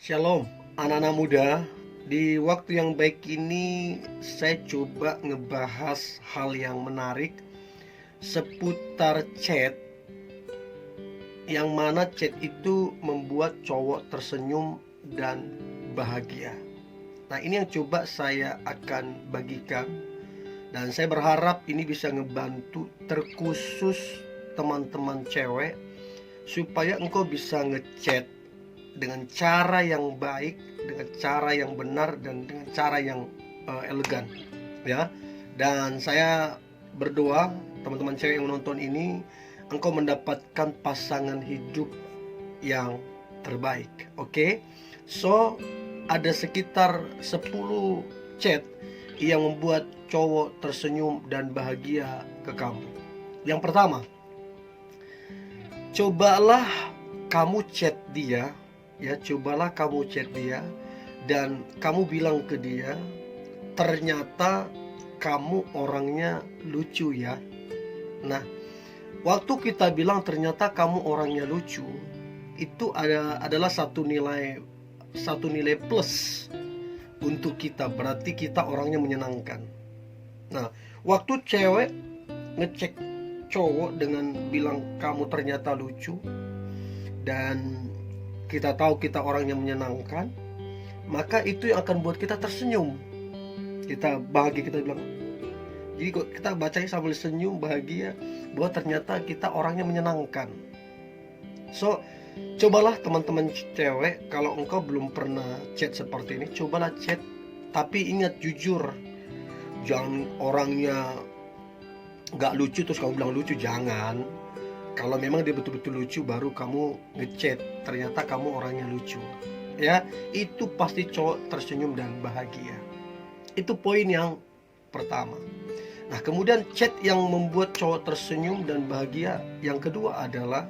Shalom, anak-anak muda. Di waktu yang baik ini, saya coba ngebahas hal yang menarik seputar chat, yang mana chat itu membuat cowok tersenyum dan bahagia. Nah, ini yang coba saya akan bagikan, dan saya berharap ini bisa ngebantu terkhusus teman-teman cewek, supaya engkau bisa ngechat dengan cara yang baik, dengan cara yang benar, dan dengan cara yang elegan, ya. Dan saya berdoa teman-teman cewek yang menonton ini, engkau mendapatkan pasangan hidup yang terbaik. Oke. So, ada sekitar 10 chat yang membuat cowok tersenyum dan bahagia ke kamu. Yang pertama, cobalah kamu chat dia, ya, cobalah kamu chat dia dan kamu bilang ke dia, ternyata kamu orangnya lucu ya. Nah, waktu kita bilang ternyata kamu orangnya lucu, itu adalah satu nilai plus untuk kita, berarti kita orangnya menyenangkan. Nah, waktu cewek ngecek cowok dengan bilang kamu ternyata lucu, dan kita tahu kita orangnya menyenangkan, maka itu yang akan buat kita tersenyum. Kita bahagia, kita bilang. Jadi kok kita bacanya sambil senyum, bahagia, bahwa ternyata kita orangnya menyenangkan. So, cobalah teman-teman cewek, kalau engkau belum pernah chat seperti ini, cobalah chat. Tapi ingat, jujur. Jangan orangnya gak lucu terus kamu bilang lucu, jangan. Kalau memang dia betul-betul lucu, baru kamu ngechat, ternyata kamu orangnya lucu, ya, itu pasti cowok tersenyum dan bahagia. Itu poin yang pertama. Nah, kemudian chat yang membuat cowok tersenyum dan bahagia yang kedua adalah,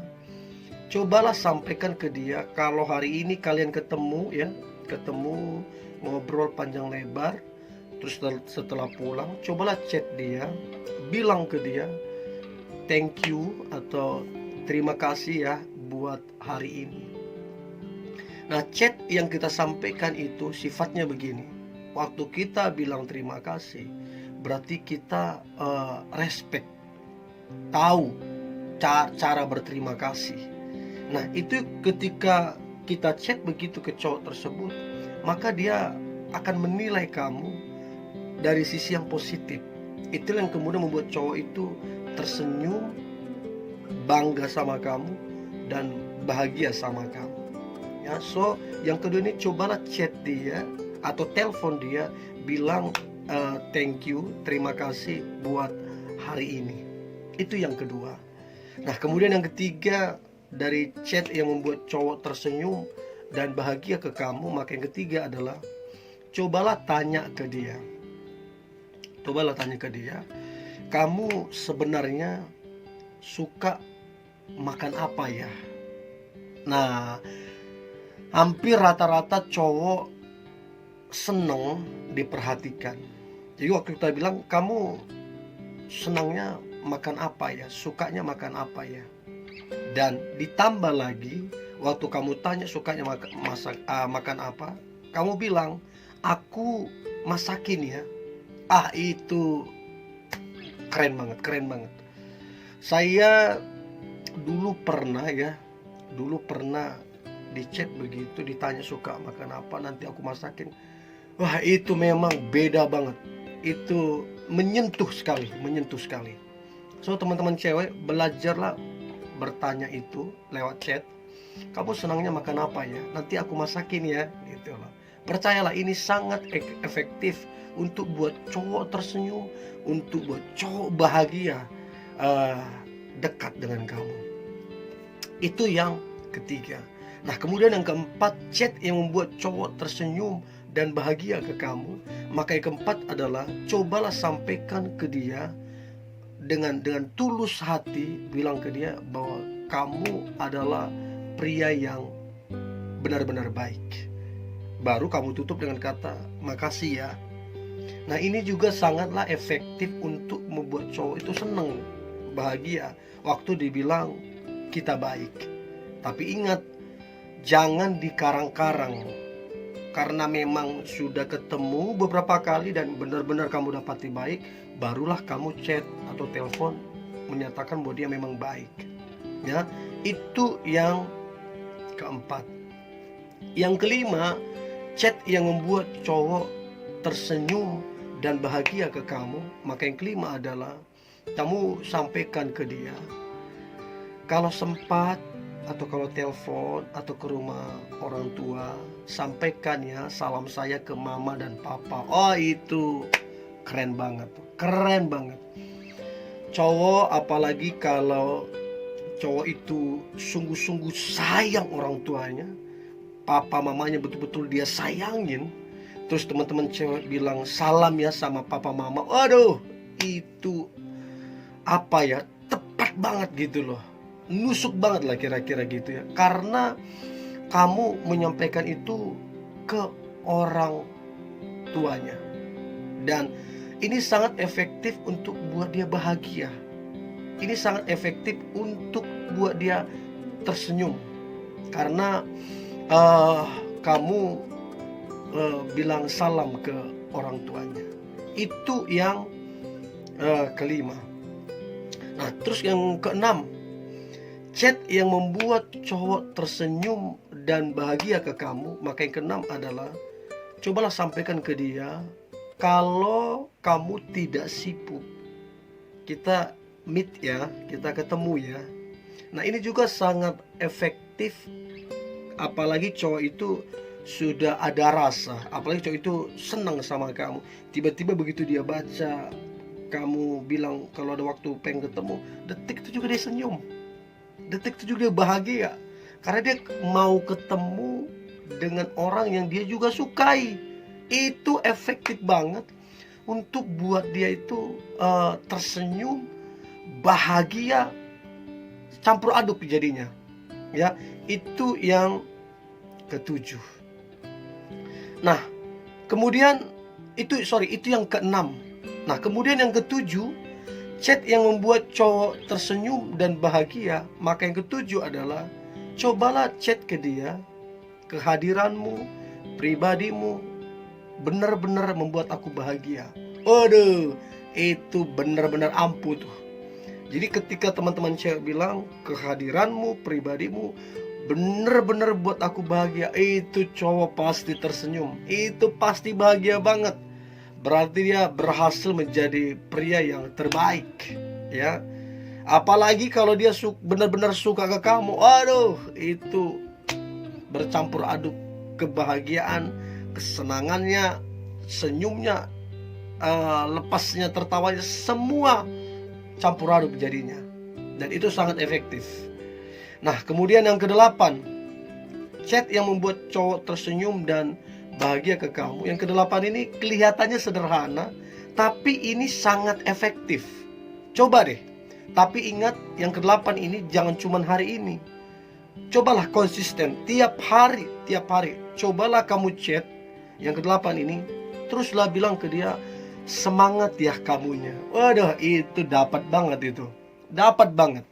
cobalah sampaikan ke dia kalau hari ini kalian ketemu, ya, ketemu ngobrol panjang lebar, terus setelah pulang, cobalah chat dia, bilang ke dia, thank you atau terima kasih ya buat hari ini. Nah, chat yang kita sampaikan itu sifatnya begini. Waktu kita bilang terima kasih, berarti kita respect, tahu cara berterima kasih. Nah, itu ketika kita chat begitu ke cowok tersebut, maka dia akan menilai kamu dari sisi yang positif. Itu yang kemudian membuat cowok itu tersenyum, bangga sama kamu, dan bahagia sama kamu, ya. So, yang kedua ini, cobalah chat dia atau telepon dia, bilang thank you, terima kasih buat hari ini. Itu yang kedua. Nah, kemudian yang ketiga, dari chat yang membuat cowok tersenyum dan bahagia ke kamu, maka yang ketiga adalah, cobalah tanya ke dia. Cobalah tanya ke dia, kamu sebenarnya suka makan apa ya? Nah, hampir rata-rata cowok seneng diperhatikan. Jadi waktu kita bilang, kamu senangnya makan apa ya? Sukanya makan apa ya? Dan ditambah lagi, waktu kamu tanya sukanya makan apa, kamu bilang, aku masakin ya. Itu keren banget. Saya dulu pernah di chat begitu, ditanya suka makan apa, nanti aku masakin. Wah, itu memang beda banget. Itu menyentuh sekali. So, teman-teman cewek, belajarlah bertanya itu lewat chat. Kamu senangnya makan apa ya? Nanti aku masakin ya, gitu loh. Percayalah, ini sangat efektif untuk buat cowok tersenyum, untuk buat cowok bahagia, dekat dengan kamu. Itu yang ketiga. Nah, kemudian yang keempat, chat yang membuat cowok tersenyum dan bahagia ke kamu, maka yang keempat adalah, cobalah sampaikan ke dia dengan tulus hati, bilang ke dia bahwa kamu adalah pria yang benar-benar baik. Baru kamu tutup dengan kata makasih ya. Nah, ini juga sangatlah efektif untuk membuat cowok itu seneng, bahagia waktu dibilang kita baik. Tapi ingat, jangan dikarang-karang, karena memang sudah ketemu beberapa kali dan benar-benar kamu dapati baik, barulah kamu chat atau telepon menyatakan bahwa dia memang baik. Ya, itu yang keempat. Yang kelima, chat yang membuat cowok tersenyum dan bahagia ke kamu. Maka yang kelima adalah kamu sampaikan ke dia, kalau sempat atau kalau telepon atau ke rumah orang tua, sampaikan ya salam saya ke mama dan papa. Oh, itu keren banget tuh, keren banget. Cowok, apalagi kalau cowok itu sungguh-sungguh sayang orang tuanya, papa mamanya betul-betul dia sayangin, terus teman-teman cewek bilang salam ya sama papa mama. Waduh, itu apa ya, tepat banget gitu loh, nusuk banget lah kira-kira gitu ya, karena kamu menyampaikan itu ke orang tuanya. Dan ini sangat efektif untuk buat dia bahagia. Ini sangat efektif untuk buat dia tersenyum, karena kamu bilang salam ke orang tuanya. Itu yang kelima. Nah, terus yang keenam, chat yang membuat cowok tersenyum dan bahagia ke kamu. Maka yang keenam adalah, cobalah sampaikan ke dia, kalau kamu tidak sibuk, kita meet ya, kita ketemu ya. Nah, ini juga sangat efektif, apalagi cowok itu sudah ada rasa, apalagi cowok itu senang sama kamu. Tiba-tiba begitu dia baca kamu bilang kalau ada waktu pengen ketemu, detik itu juga dia senyum, detik itu juga dia bahagia, karena dia mau ketemu dengan orang yang dia juga sukai. Itu efektif banget untuk buat dia itu tersenyum, bahagia, campur aduk jadinya. Ya, itu yang ketujuh. Nah, kemudian itu yang keenam. Nah, kemudian yang ketujuh, chat yang membuat cowok tersenyum dan bahagia. Maka yang ketujuh adalah, cobalah chat ke dia, kehadiranmu, pribadimu benar-benar membuat aku bahagia. Waduh, itu benar-benar ampuh tuh. Jadi ketika teman-teman cewek bilang kehadiranmu, pribadimu benar-benar buat aku bahagia, itu cowok pasti tersenyum, itu pasti bahagia banget. Berarti dia berhasil menjadi pria yang terbaik, ya. Apalagi kalau dia benar-benar suka ke kamu, aduh, itu bercampur aduk kebahagiaan, kesenangannya, senyumnya, lepasnya, tertawanya, semua campur aduk jadinya. Dan itu sangat efektif. Nah, kemudian yang kedelapan, chat yang membuat cowok tersenyum dan bahagia ke kamu. Yang kedelapan ini kelihatannya sederhana, tapi ini sangat efektif. Coba deh. Tapi ingat, yang kedelapan ini jangan cuma hari ini. Cobalah konsisten tiap hari. Cobalah kamu chat yang kedelapan ini, teruslah bilang ke dia, semangat ya kamunya. Waduh, itu dapat banget itu. Dapat banget.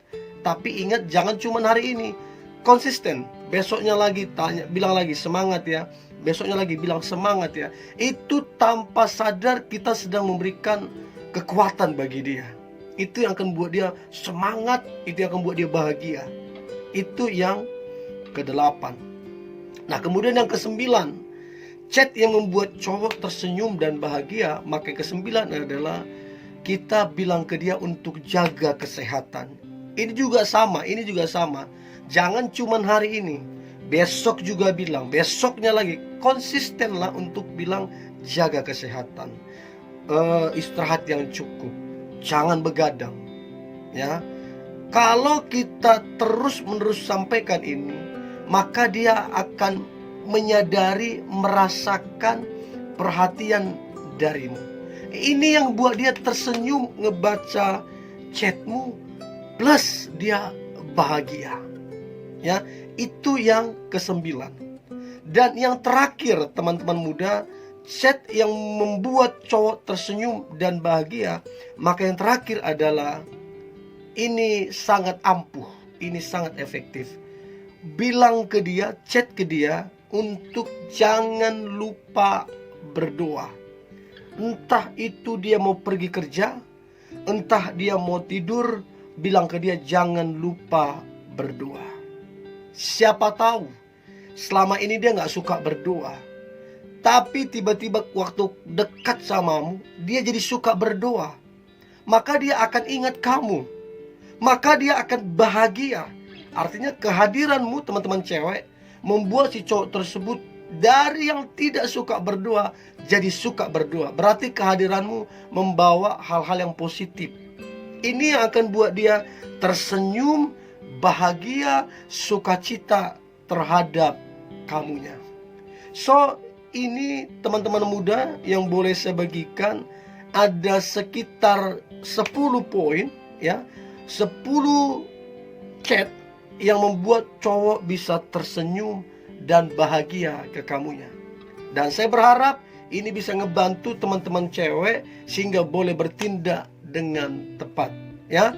Tapi ingat, jangan cuma hari ini. Konsisten. Besoknya lagi tanya, bilang lagi semangat ya. Besoknya lagi bilang semangat ya. Itu tanpa sadar kita sedang memberikan kekuatan bagi dia. Itu yang akan buat dia semangat, itu yang akan buat dia bahagia. Itu yang kedelapan. Nah, kemudian yang kesembilan, chat yang membuat cowok tersenyum dan bahagia. Maka yang kesembilan adalah, kita bilang ke dia untuk jaga kesehatan. Ini juga sama. Jangan cuma hari ini, besok juga bilang, besoknya lagi. Konsistenlah untuk bilang jaga kesehatan, istirahat yang cukup, jangan begadang. Ya, kalau kita terus-menerus sampaikan ini, maka dia akan menyadari, merasakan perhatian darimu. Ini yang buat dia tersenyum ngebaca chatmu, plus dia bahagia. Ya, itu yang kesembilan. Dan yang terakhir, teman-teman muda, chat yang membuat cowok tersenyum dan bahagia. Maka yang terakhir adalah, ini sangat ampuh, ini sangat efektif. Bilang ke dia, chat ke dia, untuk jangan lupa berdoa. Entah itu dia mau pergi kerja, entah dia mau tidur, bilang ke dia jangan lupa berdoa. Siapa tahu selama ini dia gak suka berdoa, tapi tiba-tiba waktu dekat samamu, dia jadi suka berdoa. Maka dia akan ingat kamu, maka dia akan bahagia. Artinya kehadiranmu teman-teman cewek membuat si cowok tersebut dari yang tidak suka berdoa jadi suka berdoa. Berarti kehadiranmu membawa hal-hal yang positif. Ini yang akan buat dia tersenyum, bahagia, sukacita terhadap kamunya. So, ini teman-teman muda yang boleh saya bagikan, ada sekitar 10 poin ya, 10 chat yang membuat cowok bisa tersenyum dan bahagia ke kamunya. Dan saya berharap ini bisa ngebantu teman-teman cewek sehingga boleh bertindak dengan tepat ya.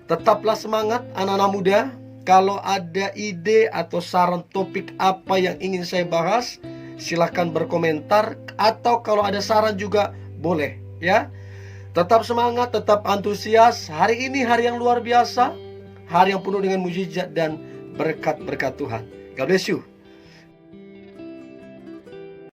Tetaplah semangat anak-anak muda. Kalau ada ide atau saran topik apa yang ingin saya bahas, silahkan berkomentar. Atau kalau ada saran juga boleh ya. Tetap semangat, tetap antusias. Hari ini hari yang luar biasa, hari yang penuh dengan mujizat dan berkat-berkat Tuhan. God bless you.